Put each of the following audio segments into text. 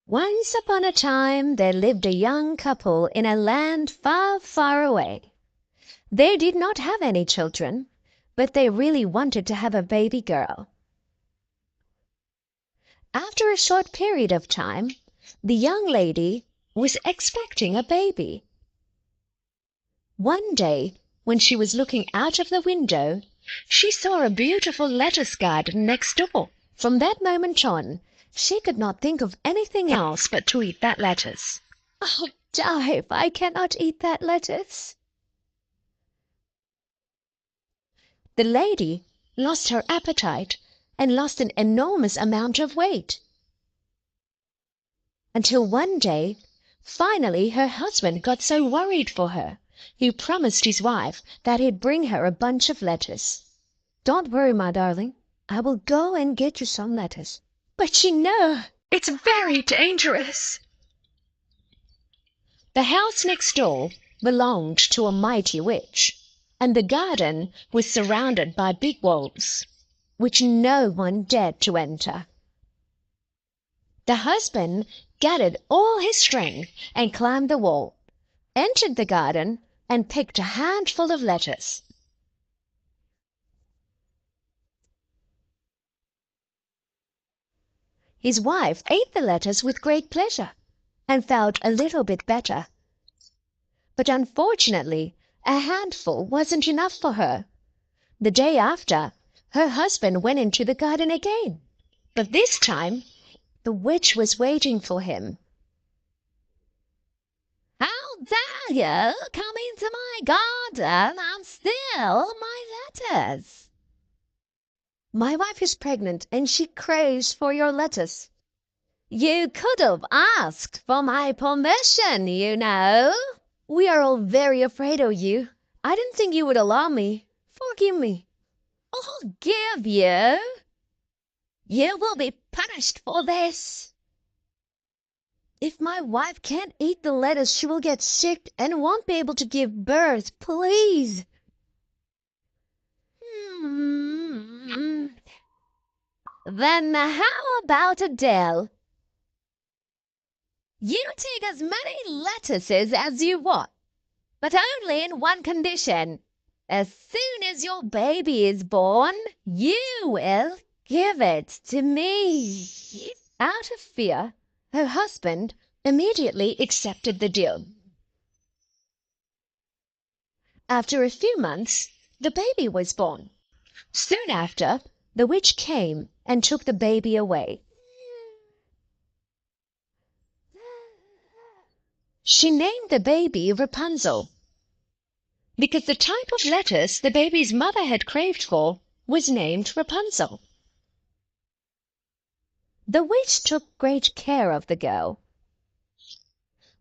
Once upon a time there lived a young couple in a land far, far away. They did not have any children, but they really wanted to have a baby girl. After a short period of time, the young lady was expecting a baby. One day, when she was looking out of the window, she saw a beautiful lettuce garden next door. From that moment on, she could not think of anything else but to eat that lettuce. "I'll die if I cannot eat that lettuce." The lady lost her appetite and lost an enormous amount of weight. Until one day, finally her husband got so worried for her, he promised his wife that he'd bring her a bunch of lettuce. "Don't worry, my darling. I will go and get you some lettuce." "But you know, it's very dangerous." The house next door belonged to a mighty witch, and the garden was surrounded by big walls, which no one dared to enter. The husband gathered all his strength and climbed the wall, entered the garden, and picked a handful of lettuce. His wife ate the lettuce with great pleasure, and felt a little bit better. But unfortunately, a handful wasn't enough for her. The day after, her husband went into the garden again, but this time the witch was waiting for him. "How dare you come into my garden and steal my lettuce? My wife is pregnant and she craves for your lettuce. You could have asked for my permission, you know. We are all very afraid of you. I didn't think you would allow me. Forgive me." "Forgive you? You will be punished for this." "If my wife can't eat the lettuce, she will get sick and won't be able to give birth. Please." Then how about a deal? You take as many lettuces as you want, but only in one condition. As soon as your baby is born, you will give it to me." Out of fear, her husband immediately accepted the deal. After a few months, the baby was born. Soon after, the witch came and took the baby away. She named the baby Rapunzel, because the type of lettuce the baby's mother had craved for was named Rapunzel. The witch took great care of the girl.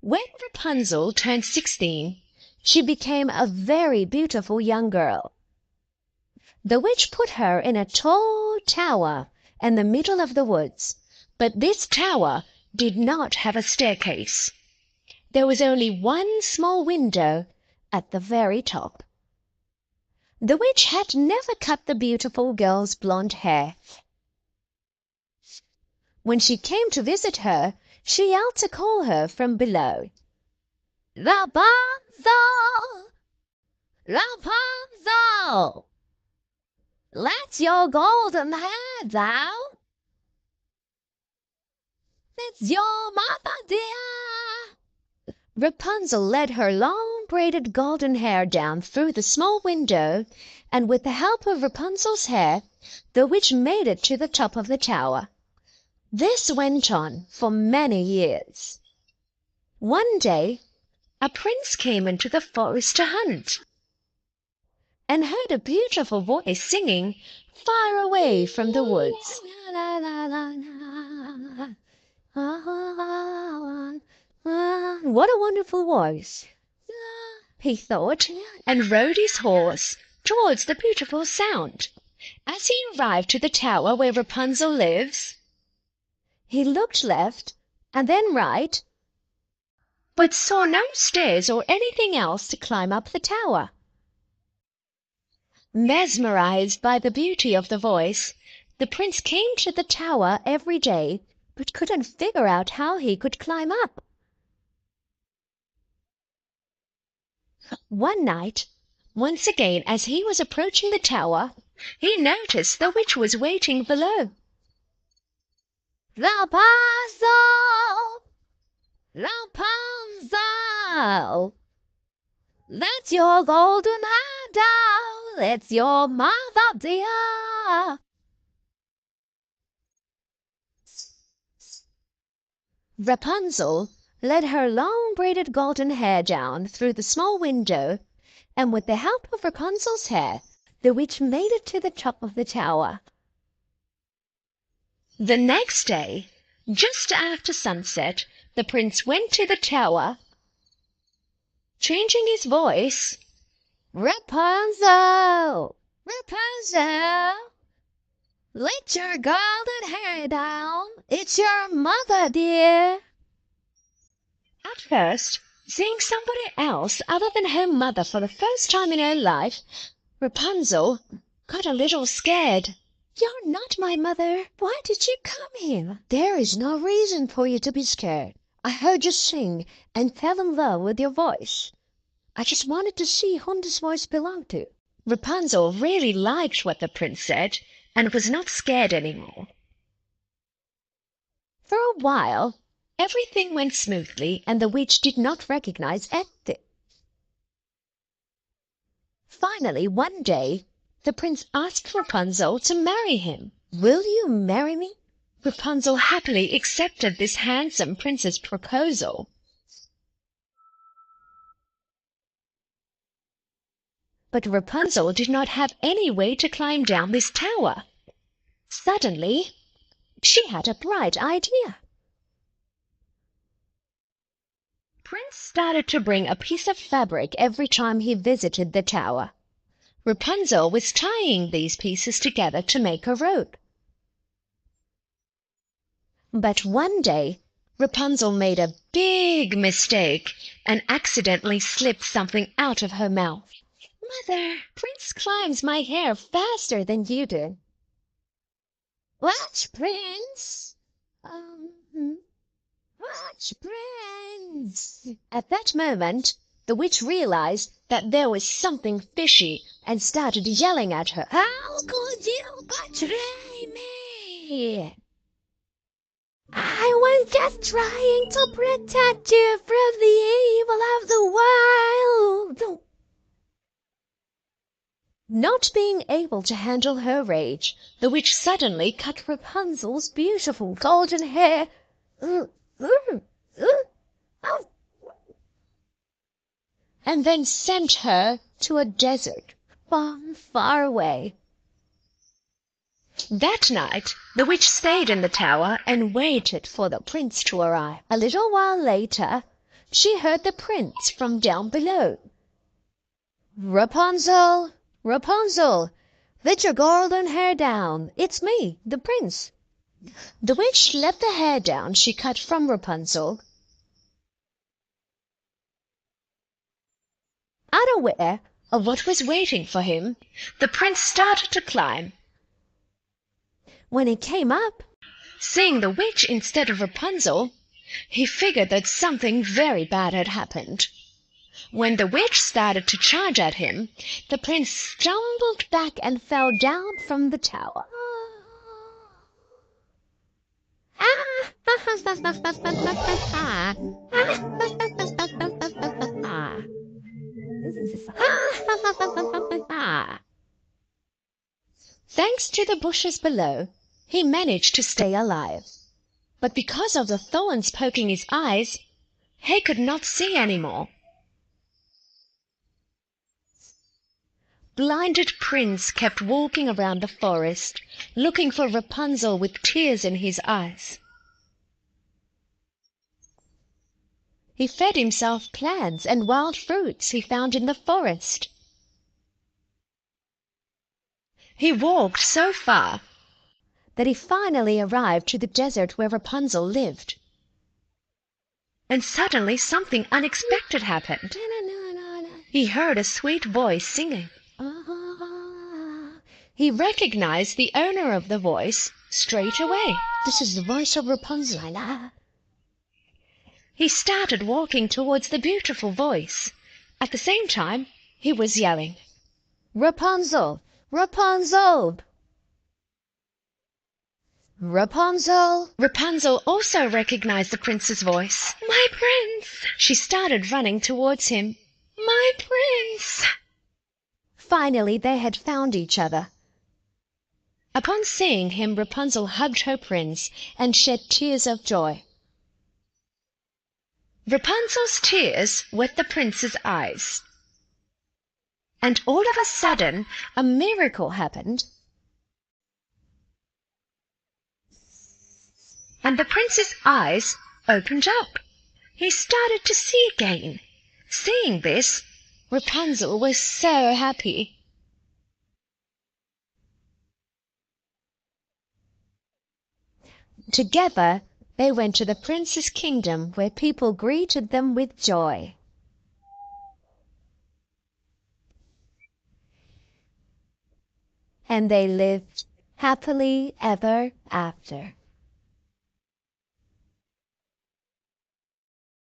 When Rapunzel turned 16, she became a very beautiful young girl. The witch put her in a tall tower in the middle of the woods, but this tower did not have a staircase. There was only one small window at the very top. The witch had never cut the beautiful girl's blonde hair. When she came to visit her, she yelled to call her from below. "Rapunzel! Rapunzel! Let your golden hair down. It's your mother, dear." Rapunzel let her long braided golden hair down through the small window, and with the help of Rapunzel's hair, the witch made it to the top of the tower. This went on for many years. One day, a prince came into the forest to hunt, and heard a beautiful voice singing far away from the woods. What a wonderful voice, he thought, and rode his horse towards the beautiful sound. As he arrived to the tower where Rapunzel lives, he looked left and then right, but saw no stairs or anything else to climb up the tower. Mesmerized by the beauty of the voice, the prince came to the tower every day but couldn't figure out how he could climb up. One night, once again as he was approaching the tower, he noticed the witch was waiting below. Rapunzel! Rapunzel! Let your golden hair down, it's your mother dear. Rapunzel let her long braided golden hair down through the small window, and with the help of Rapunzel's hair, the witch made it to the top of the tower. The next day, just after sunset, the prince went to the tower, changing his voice. Rapunzel! Rapunzel! Let your golden hair down, it's your mother dear. At first, seeing somebody else other than her mother for the first time in her life, Rapunzel got a little scared. You're not my mother. Why did you come here? There is no reason for you to be scared. I heard you sing and fell in love with your voice. I just wanted to see whom this voice belonged to. Rapunzel really liked what the prince said and was not scared anymore. For a while, everything went smoothly and the witch did not recognize anything. Finally, one day, the prince asked Rapunzel to marry him. Will you marry me? Rapunzel happily accepted this handsome prince's proposal. But Rapunzel did not have any way to climb down this tower. Suddenly, she had a bright idea. Prince started to bring a piece of fabric every time he visited the tower. Rapunzel was tying these pieces together to make a rope. But one day, Rapunzel made a big mistake and accidentally slipped something out of her mouth. Mother, Prince climbs my hair faster than you do. Watch, Prince. Watch, Prince. At that moment, the witch realized that there was something fishy and started yelling at her. How could you betray me? I was just trying to protect you from the evil of the world. Not being able to handle her rage, the witch suddenly cut Rapunzel's beautiful golden hair and then sent her to a desert far, far away. That night, the witch stayed in the tower and waited for the prince to arrive. A little while later, she heard the prince from down below. Rapunzel! Rapunzel! Let your golden hair down. It's me, the prince. The witch let the hair down she cut from Rapunzel. Unaware of what was waiting for him, the prince started to climb. When he came up, seeing the witch instead of Rapunzel, he figured that something very bad had happened. When the witch started to charge at him, the prince stumbled back and fell down from the tower. Thanks to the bushes below, he managed to stay alive. But because of the thorns poking his eyes, he could not see anymore. Blinded Prince kept walking around the forest, looking for Rapunzel with tears in his eyes. He fed himself plants and wild fruits he found in the forest. He walked so far that he finally arrived to the desert where Rapunzel lived. And suddenly something unexpected happened. He heard a sweet voice singing. He recognized the owner of the voice straight away. This is the voice of Rapunzel. He started walking towards the beautiful voice. At the same time, he was yelling, Rapunzel! Rapunzel! Rapunzel! Rapunzel also recognized the prince's voice. My prince! She started running towards him. My prince! Finally, they had found each other. Upon seeing him, Rapunzel hugged her prince and shed tears of joy. Rapunzel's tears wet the prince's eyes. And all of a sudden, a miracle happened. And the prince's eyes opened up. He started to see again. Seeing this, Rapunzel was so happy. Together, they went to the prince's kingdom where people greeted them with joy. And they lived happily ever after.